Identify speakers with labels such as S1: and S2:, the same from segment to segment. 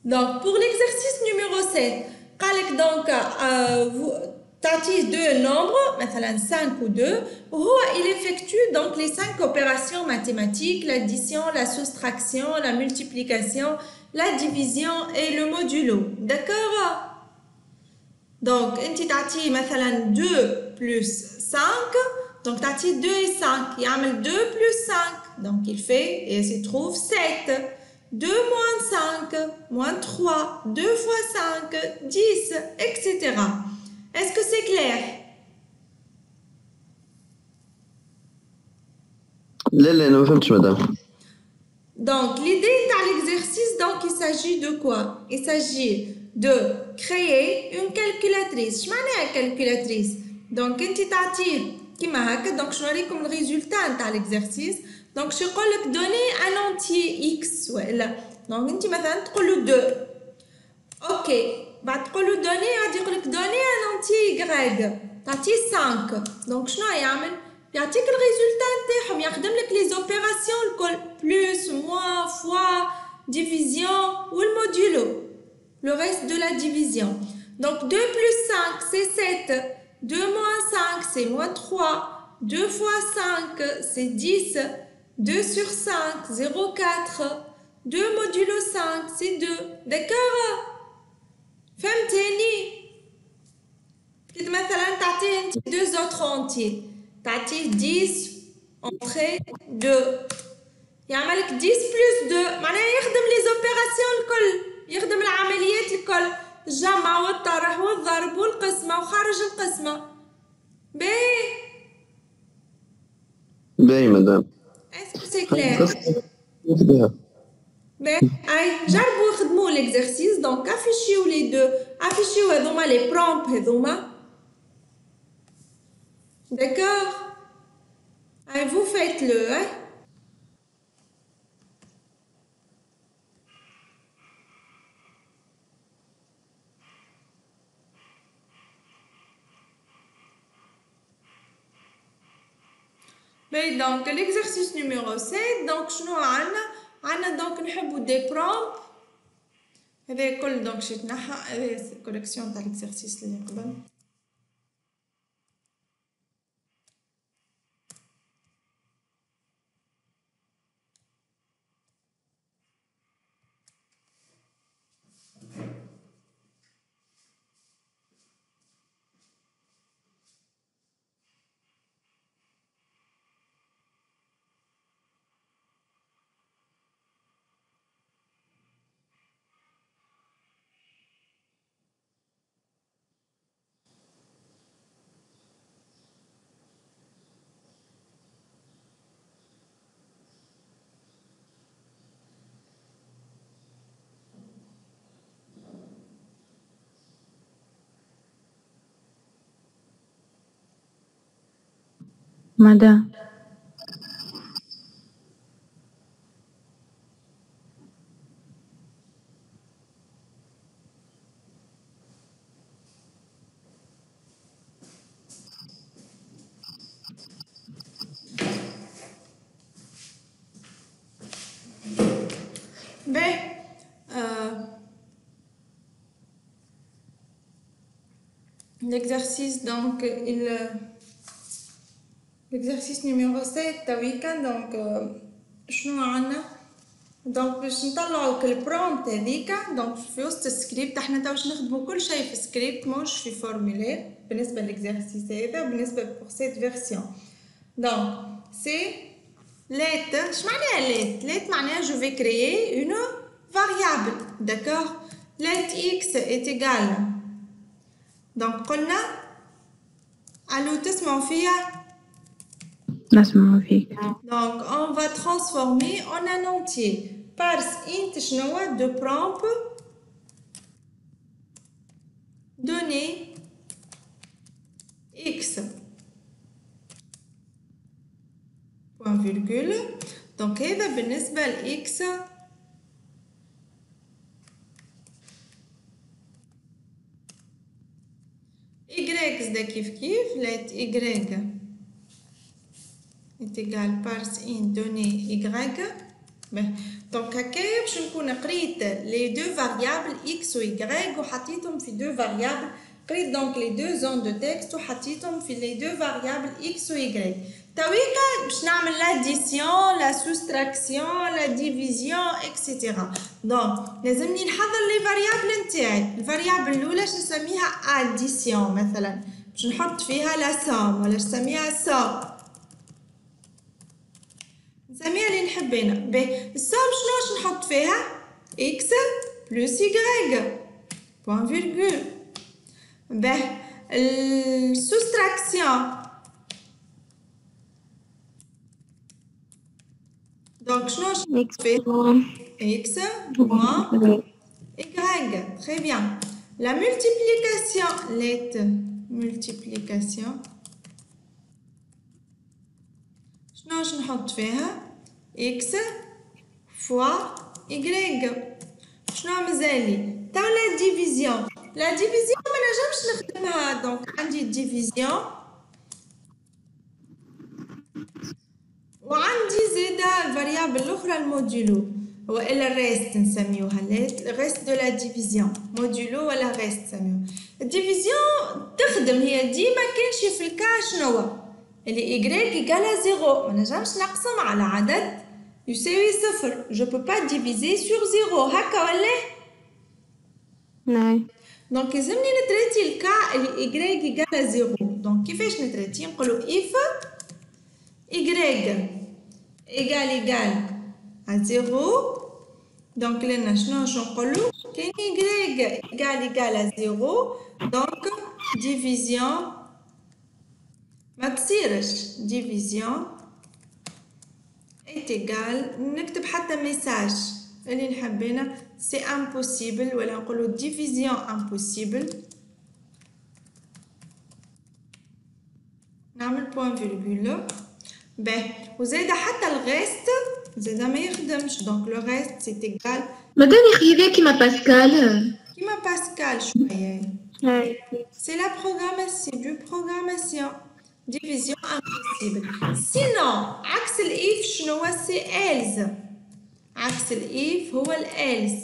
S1: Donc, pour l'exercice numéro 7, donc, vous t'as-t-il deux nombres, مثلا 5 ou 2, il effectue donc les 5 opérations mathématiques, l'addition, la soustraction, la multiplication, la division et le modulo. D'accord? Donc, tu t'as-t-il مثلا 2 plus 5, donc t'as-t-il 2 et 5, il y a 2 plus 5, donc il fait et se trouve 7. 2 moins 5, moins 3, 2 fois 5, 10, etc. Est-ce que c'est clair?
S2: لا انا ما فهمتش مدام.
S1: Donc, l'idée de l'exercice, donc, il s'agit de quoi? Il s'agit de créer une calculatrice. Je m'en ai calculatrice. Donc, quand tu t'attires, donc, je vais comme le résultat de l'exercice. Donc, je vais donner un entier X. Donc, tu vas le 2. Ok. Tu vas donner un entier Y. Tu 5. Donc, je vais يعطيك الريزولتا نتاعهم يخدم لك لي زوبيراسيون الكل بلوس موان فوا ديفيزيون والموديلو le reste de la division. Donc 2 plus 5 c'est 7, 2 moins 5 c'est moins 3, 2 fois 5 c'est 10, 2 sur 5 0,4, 2 modulo 5 c'est 2. D'accord? فهمتني؟ كده مثلا تعطيه deux autres entiers. تعطيه 10 entrée 2 يعمل لك 10 بلس 2 معناها يخدم لي زوبيراسيون الكل يخدم العمليات الكل الجمع والطرح والضرب والقسمة وخارج القسمة باهي
S2: باهي مدام.
S1: اسكو سي كلير
S2: بها.
S1: باهي اي جربوا خدموا ليكزرسيس دونك افيشيو لي دو افيشيو هذوما لي برومب هذوما داكور اي vous faites le hein. Mais donc l'exercice numéro 7 donc شنو عندنا donc نحبوا des prompts هذا كل donc شي تنحى هذا الكوليكسيون تاع l'exercice اللي قبل
S3: مدام
S1: ben l'exercice donc l'exercice numéro 7 تاع week-end donc شنو عندنا دونك باش نطلعوا البرومبت هذيك دونك في وسط السكريبت احنا تو باش نخدموا كل شيء في سكريبت مش في فورمولير بالنسبه للاكزرسيس هذا وبالنسبه بور سيت فيرسيون دونك سي ليت اش معناها ليت معناها جو في كريي اون فاريابل داكور ليت اكس est égal دونك قلنا الو تسمعوا فيا
S3: نسمع فيك.
S1: Donc, on va transformer en un entier. Parce int شنو de prompt donner x point virgule. Donc, هذا بالنسبة ل x y زدا كيف let y est égal par int donner y. دونك هكايا باش نكون قريت لي دو فاريابل اكس و y وحطيتهم في دو فاريابل قريت دونك لي دو زون دو تكست وحطيتهم في لي دو فاريابل اكس و y تويكا باش نعمل لاديسيون لا سوستراكسيون لا ديفيزيون اكسيتيرا دونك لازمني نحضر لي فاريابل نتاعي الفاريابل الاولى باش نسميها اديسيون مثلا باش نحط فيها لا سوم ولا نسميها سوم نسميها اللي نحبينا باهي السوم شنو باش نحط فيها اكس بلس y بوان فيرغول باهي السوستراكسيون دونك شنو باش نحط فيها x moins y très bien la multiplication let multiplication شنو باش نحط فيها x fois y شنو مازالي تاع لا ديفيزيون لا ديفيزيون ما نجمش نخدمها دونك عندي ديفيزيون وعندي زاده الفاريابل الاخرى المودولو والا الريست نسميوها الريست دو لا ديفيزيون مودولو ولا ريست نسميوها الديفيزيون تخدم هي ديما كانش في الكا شنو اللي y égale 0 ما نجمش نقسم على عدد يساوي صفر جو بو با ديفيزي سور 0 هكا ولا
S3: نعم
S1: دونك لازمني نتريتي الكا اللي y égale 0 دونك كيفاش نتريتي نقولوا if y égale à 0 donc لنا شنو نقولوا كاين y égale à 0 donc division ما تصيرش division est égal نكتب حتى ميساج اللي نحبينا c'est impossible ولا نقولوا division impossible نعمل بوان فيرغول باهي وزاده حتى الغيست زاده ما يخدمش دونك لو غيست سي ايغال
S4: مادام يخيري كيما باسكال
S1: شويه c'est la programmation du programmation division impossible sinon عكس الاف شنو هو سي else عكس الاف هو الelse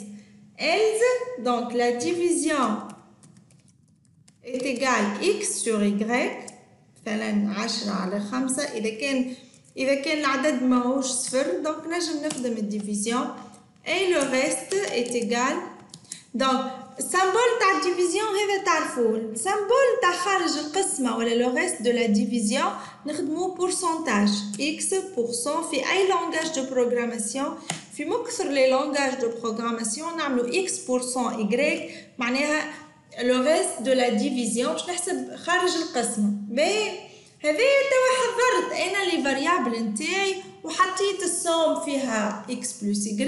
S1: else donc la division est égale x sur y مثلا 10 على 5 إذا كان العدد ماهوش صفر دونك نجم نخدم الديفيزيون et le reste est égal دونك السامبول تاع الديفيزيون هذا تعرفوه السامبول تاع خارج القسمة ولا لو ريست دو لا ديفيزيون نخدمو بورسنتاج x% في أي لونغاج دو بروغراماسيون في مكثر لي لونغاج دو بروغراماسيون نعملو x% y معناها لو ريست دو لا ديفيزيون باش نحسب خارج القسمة باهي هذايا توا حضرت انا لي فاريابل نتاعي وحطيت السوم فيها x بلس y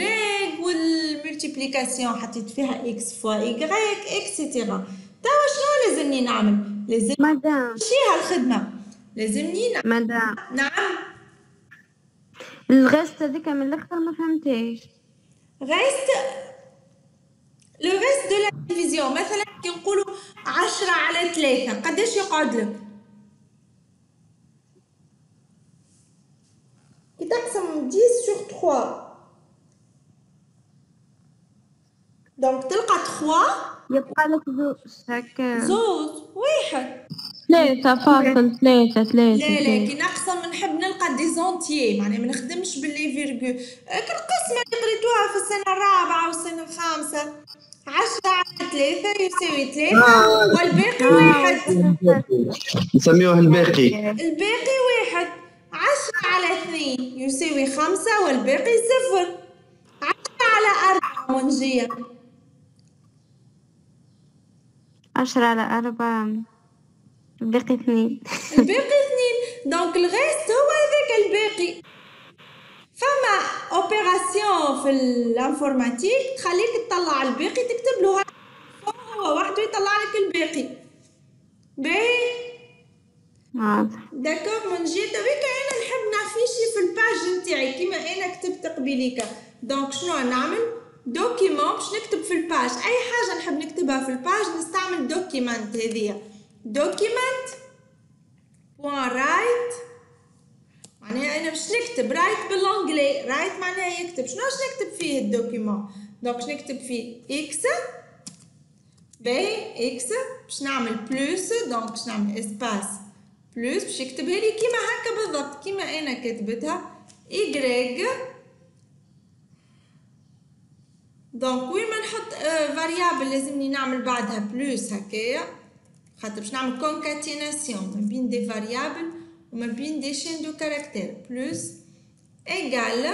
S1: والملتيبليكاسيون حطيت فيها x فوا y اكسيتيرا توا شنو لازمني نعمل لازم
S3: مدام
S1: نمشيها الخدمة لازمني
S3: مدام
S1: نعم
S3: الغيست هذيك من الاخر ما فهمتيش
S1: غيست لو ريست دو لا ديفيزيون مثلا كي نقولوا 10 على 3 قداش يقعد لك كي تقسم 10 sur 3 دونك تلقى 3
S3: يبقى لك
S1: زوز واحد
S3: 3.3
S1: لا كي نقسم نحب نلقى دي زونتيي معناها ما نخدمش باللي فيرغول القسمه اللي قريتوها في السنه الرابعه والسنه الخامسه 10 على 3 يساوي 3 والباقي واحد
S2: نسميوه الباقي
S1: واحد 10 على 2 يساوي 5 والباقي 0 10 على 4 منجية
S3: 10 على 4 الباقي 2
S1: دونك الغيست هو هذاك الباقي فما اوبيراسيون في الانفورماتيك تخليك تطلع الباقي تكتب له هو وحده يطلع لك الباقي باهي داكوغ من جهه هذيك انا نحب نافيشي في الباج نتاعي كيما انا كتبت قبيليكا دونك شنو نعمل دوكيمون باش نكتب في الباج اي حاجه نحب نكتبها في الباج نستعمل دوكيمنت هذيا دوكيمنت بوان رايت معناها أنا باش نكتب رايت بالانجلي، رايت معناها يكتب، شنو باش نكتب فيه الدوكيمون؟ دونك باش نكتب فيه إكس باهي إكس باش نعمل بلوس، دونك باش نعمل إسباس بلوس باش يكتبها لي كيما هكا بالضبط كيما أنا كتبتها إيكغيك. دونك وين ما نحط فاريابل لازمني نعمل بعدها بلوس هكايا، خاطر باش نعمل كونكاتيناسيون ما بين دي فاريابل وما بين دي شين دو كاركتير. بلوس إيكال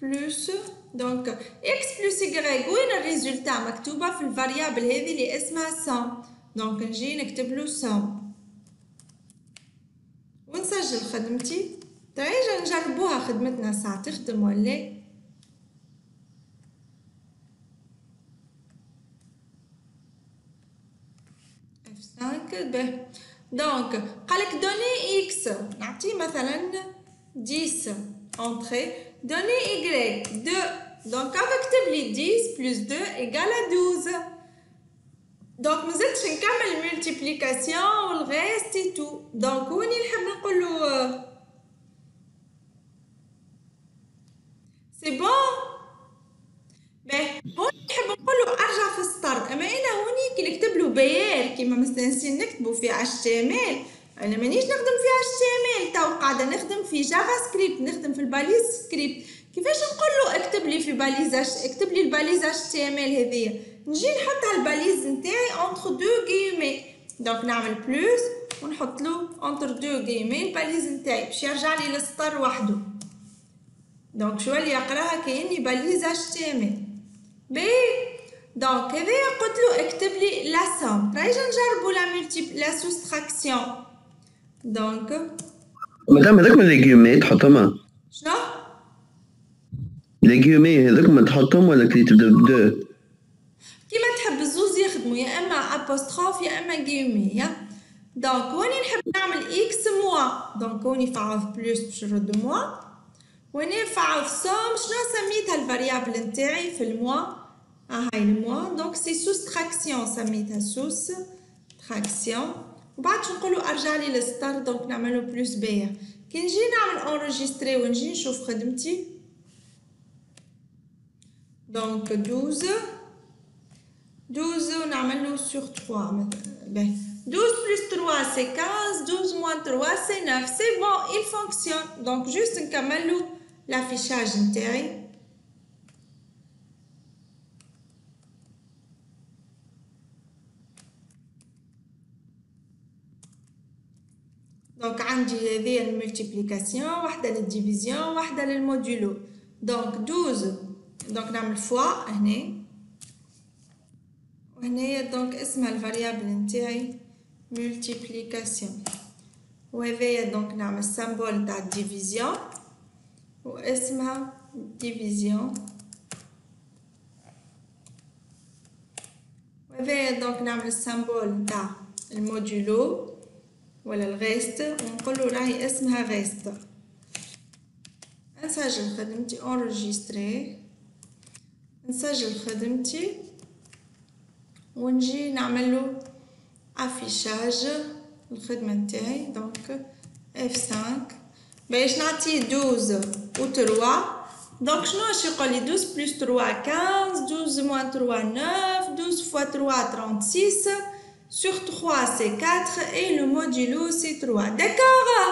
S1: بلوس دونك إكس بلوس إيكغيك، وين الريزولتا مكتوبة في الفاريابل هذه اللي اسمها سوم، دونك نجي نكتب له سوم ونسجل خدمتي. تعيجا نجربوها خدمتنا ساعة تخدم ولا F5 به. دونك قالك دوني إكس نعطيه مثلا 10 entrée، دوني Y 2، دونك اكتب لي 10 بلس 2 إيكال 12. دونك مازلتش نكمل الملتيبليكاسيون والغيست اي تو. دونك وني نحب نقولو سي بون باهي، هوني نحب نقولو ارجع في السطر، اما انا هوني كي نكتب له بيار كيما مستانسين نكتبو في HTML، انا مانيش نخدم في HTML تو قاعده نخدم في جافا سكريبت، نخدم في الباليز سكريبت. كيفاش نقول له اكتب لي في باليز اكتب لي الباليز HTML هذيا؟ نجي نحطها الباليز نتاعي entre دو غيمي، دونك نعمل بلوس ونحط له entre دو غيمي الباليز نتاعي باش يرجع لي للسطر وحده. دونك شو اللي يقراها كأني باليز HTML. بي دونك هذايا قلت له اكتب لي لا سوم. رايجا نجربو لا سوستراكسيون. دونك
S2: مدام هذاك من ليغيومي تحطهم؟
S1: شنو؟
S2: ليغيومي هذاك ما تحطهم ولا كي تبدا بدو؟
S1: كيما تحب الزوز يخدموا، يا اما ابوستروف يا اما غيومي يا. دونك هوني نحب نعمل اكس موا، دونك هوني فعوض بلوس باش نرد موا، وهنا فعوض سوم. شنو سميتها الفاريابل نتاعي في الموا؟ هاي الموا، دونك سي سوستراكسيون، سميتها سوستراكسيون. وبعد شو نقولوا ارجع لي للسطر، دونك نعملو بلوس بايع. كي نجي نعمل انريجستري ونجي نشوف خدمتي، دونك 12 ونعملو سور 3 مثلا. باهي 12 plus 3 c'est 15, 12 moins 3 c'est 9. C'est bon, il fonctionne. Donc juste نكملو l'affichage نتاعي. دونك عندي هذه الملتيبليكاسيون، واحدة للديفيزيون واحدة للمودولو. دونك 12 دونك نعمل فوا هنا وهنايا، دونك اسمها الفاريابل نتاعي ملتيبليكاسيون، وهذايا دونك نعمل سامبول نتاع الديفيزيون واسمها ديفيزيون، وهذايا دونك نعمل السامبول نتاع المودولو ولا الغيست ونقولو راهي اسمها غيست. نسجل خدمتي انريجستري، نسجل خدمتي ونجي نعملو افيشاج الخدمة نتاعي. دونك F5 باش نعطيه 12 و 3. دونك شنو واش يقولي 12 plus 3 15, 12 moins 3 9, 12 fois 3 36, sur 3 c'est 4 et le modulo c'est 3. D'accord?